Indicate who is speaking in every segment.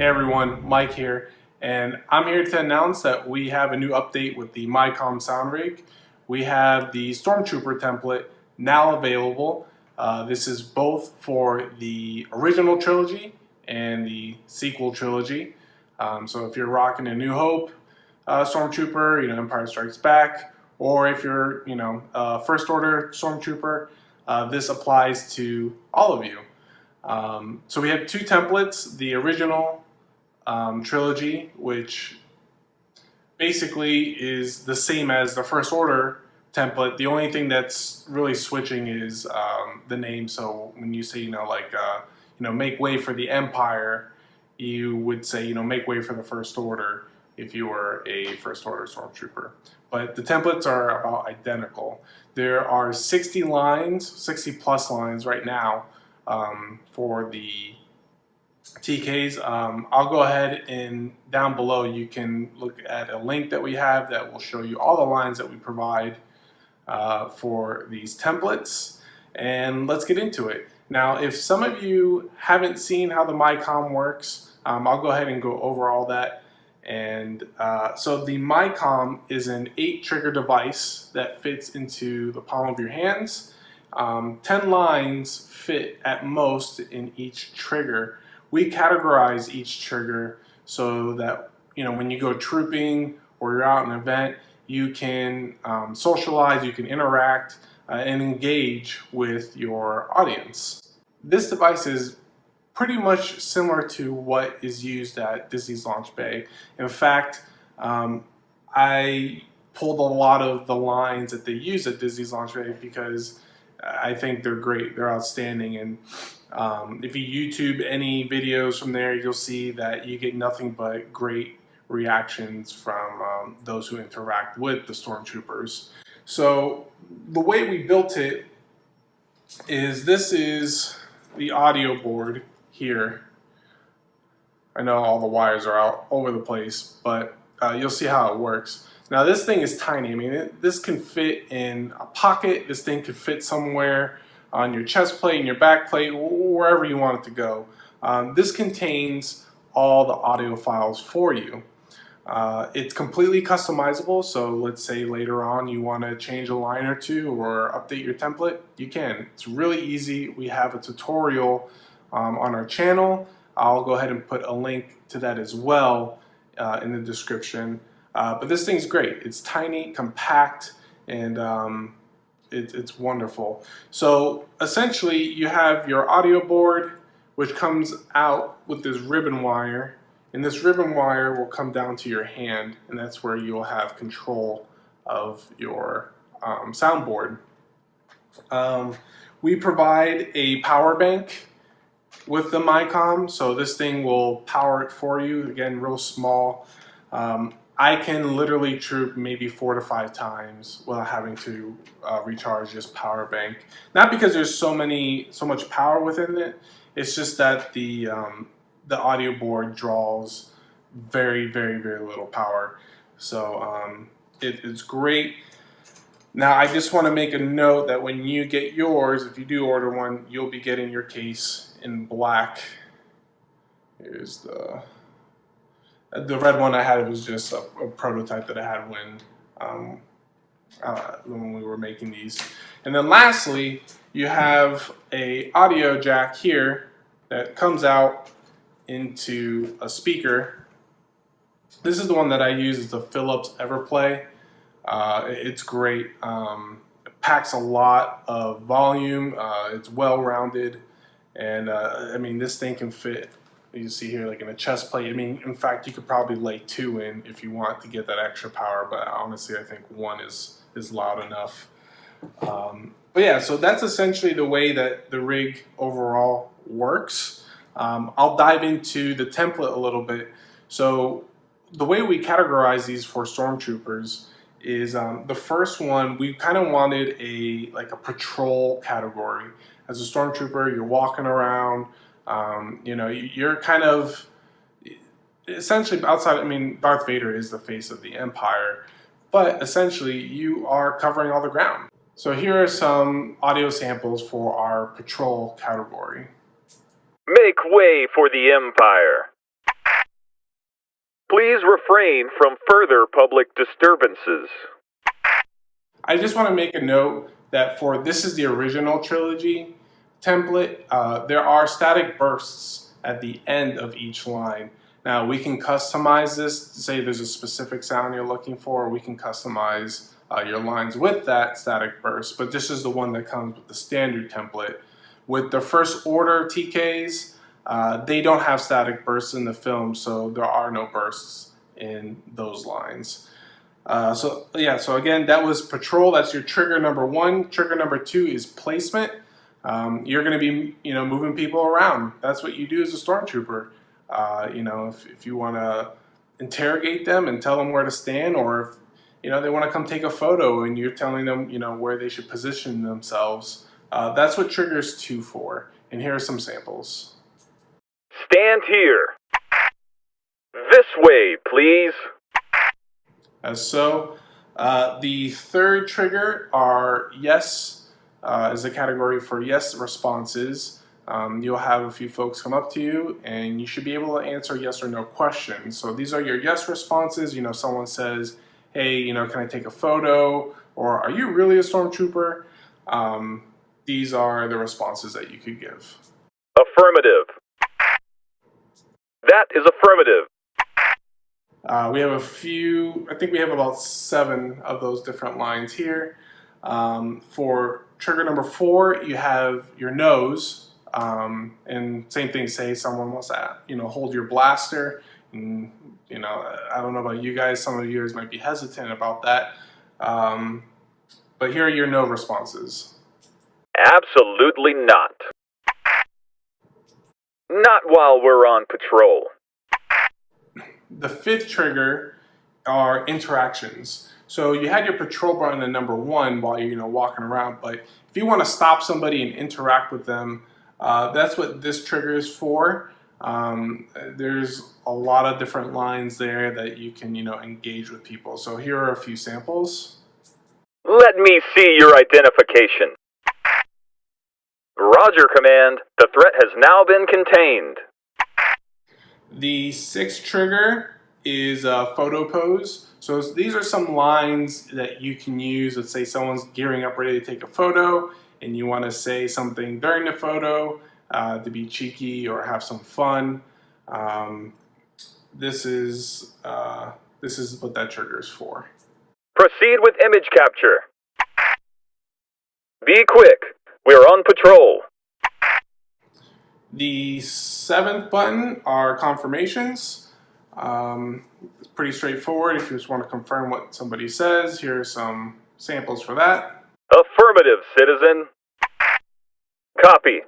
Speaker 1: Hey everyone, Mike here, and I'm here to announce that we have a new update with the MiCom sound rig. We have the StormTrooper template now available. This is both for the original trilogy and the sequel trilogy. So if you're rocking A New Hope, StormTrooper, Empire Strikes Back, or if you're, First Order StormTrooper, this applies to all of you. So we have two templates, the original trilogy, which basically is the same as the First Order template. The only thing that's really switching is the name. So when you say, make way for the Empire, you would say, make way for the First Order if you were a First Order Stormtrooper. But the templates are about identical. There are 60 plus lines right now for the TKs. I'll go ahead and down below you can look at a link that we have that will show you all the lines that we provide for these templates, and let's get into it. Now, if some of you haven't seen how the MiCom works, I'll go ahead and go over all that. And so the MiCom is an 8-trigger device that fits into the palm of your hands. 10 lines fit at most in each trigger. We categorize each trigger so that when you go trooping or you're out in an event, you can socialize, you can interact and engage with your audience. This device is pretty much similar to what is used at Disney's Launch Bay. In fact, I pulled a lot of the lines that they use at Disney's Launch Bay because I think they're great, they're outstanding, and if you YouTube any videos from there, you'll see that you get nothing but great reactions from those who interact with the Stormtroopers. So the way we built it is, this is the audio board here. I know all the wires are out over the place, but you'll see how it works. Now this thing is tiny. I mean, this can fit in a pocket. This thing could fit somewhere on your chest plate, in your back plate, wherever you want it to go. This contains all the audio files for you. It's completely customizable, so let's say later on you want to change a line or two or update your template, you can. It's really easy. We have a tutorial on our channel. I'll go ahead and put a link to that as well in the description. But this thing's great. It's tiny, compact, and it's wonderful. So essentially you have your audio board, which comes out with this ribbon wire, and this ribbon wire will come down to your hand, and that's where you'll have control of your soundboard. We provide a power bank with the MiCom, so this thing will power it for you. Again, real small. I can literally troop maybe 4 to 5 times without having to recharge this power bank. Not because there's so much power within it. It's just that the audio board draws very, very, very little power. So it's great. Now I just want to make a note that when you get yours, if you do order one, you'll be getting your case in black. Here's the red one I had. Was just a prototype that I had when we were making these. And then lastly, you have a audio jack here that comes out into a speaker. This is the one that I use. It's the Philips Everplay. It's great. It packs a lot of volume. It's well-rounded, and I mean, this thing can fit, you see here, like in a chest plate. I mean, in fact, you could probably lay 2 in if you want to get that extra power, but honestly, I think 1 is loud enough. But yeah, so that's essentially the way that the rig overall works. I'll dive into the template a little bit. So the way we categorize these for Stormtroopers is the first one, we kind of wanted a patrol category. As a Stormtrooper, you're walking around. You're kind of essentially outside. I mean, Darth Vader is the face of the Empire, but essentially you are covering all the ground. So here are some audio samples for our patrol category.
Speaker 2: Make way for the Empire. Please refrain from further public disturbances.
Speaker 1: I just want to make a note that this is the original Trilogy template. There are static bursts at the end of each line. Now we can customize this to say there's a specific sound you're looking for. We can customize your lines with that static burst, but this is the one that comes with the standard template. With the first order TKs, they don't have static bursts in the film, so there are no bursts in those lines. So again, that was patrol. That's your trigger number one. Trigger number two is placement. You're going to be, moving people around. That's what you do as a stormtrooper. If you want to interrogate them and tell them where to stand, or if they want to come take a photo and you're telling them, where they should position themselves. That's what triggers 2 for. And here are some samples.
Speaker 2: Stand here. This way, please.
Speaker 1: As so, the third trigger are yes, is a category for yes responses. You'll have a few folks come up to you and you should be able to answer yes or no questions. So these are your yes responses. Someone says, hey, can I take a photo? Or are you really a stormtrooper? These are the responses that you could give.
Speaker 2: Affirmative. That is affirmative.
Speaker 1: We have a few, I think we have about 7 of those different lines here. For trigger number 4, you have your nose. And same thing, say someone wants to, hold your blaster. And, I don't know about you guys, some of you guys might be hesitant about that. But here are your no responses.
Speaker 2: Absolutely not. Not while we're on patrol.
Speaker 1: The 5th trigger are interactions. So you had your patrol button at number 1 while you're walking around, but if you want to stop somebody and interact with them, that's what this trigger is for. There's a lot of different lines there that you can engage with people. So here are a few samples.
Speaker 2: Let me see your identification. Roger, Command. The threat has now been contained.
Speaker 1: The 6th trigger is a photo pose. So these are some lines that you can use. Let's say someone's gearing up ready to take a photo and you want to say something during the photo to be cheeky or have some fun. This is what that trigger is for.
Speaker 2: Proceed with image capture. Be quick. We're on patrol.
Speaker 1: The 7th button are confirmations. It's pretty straightforward. If you just want to confirm what somebody says, here are some samples for that.
Speaker 2: Affirmative, citizen. Copy.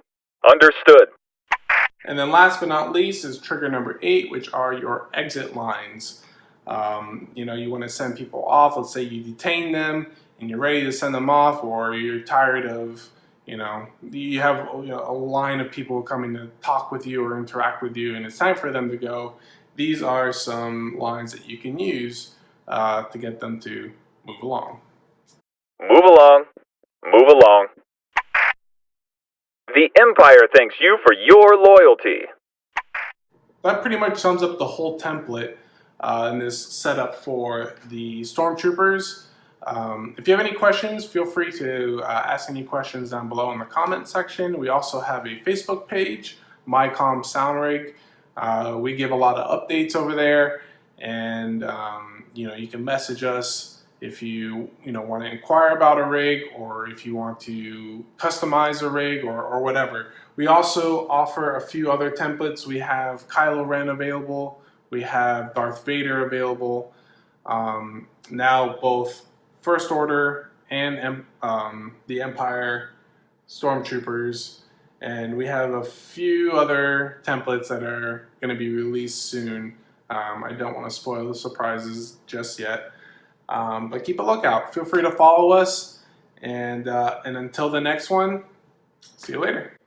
Speaker 2: Understood.
Speaker 1: And then last but not least is trigger number 8, which are your exit lines. You want to send people off. Let's say you detain them and you're ready to send them off, or you're tired of, you have a line of people coming to talk with you or interact with you and it's time for them to go. These are some lines that you can use to get them to move along.
Speaker 2: Move along. Move along. The Empire thanks you for your loyalty.
Speaker 1: That pretty much sums up the whole template in this setup for the Stormtroopers. If you have any questions, feel free to ask any questions down below in the comment section. We also have a Facebook page, MiCom Sound Rig. We give a lot of updates over there, and you can message us if you want to inquire about a rig, or if you want to customize a rig, or whatever. We also offer a few other templates. We have Kylo Ren available. We have Darth Vader available. Now both First Order and the Empire Stormtroopers. And we have a few other templates that are going to be released soon. I don't want to spoil the surprises just yet. But keep a lookout. Feel free to follow us. And until the next one, see you later.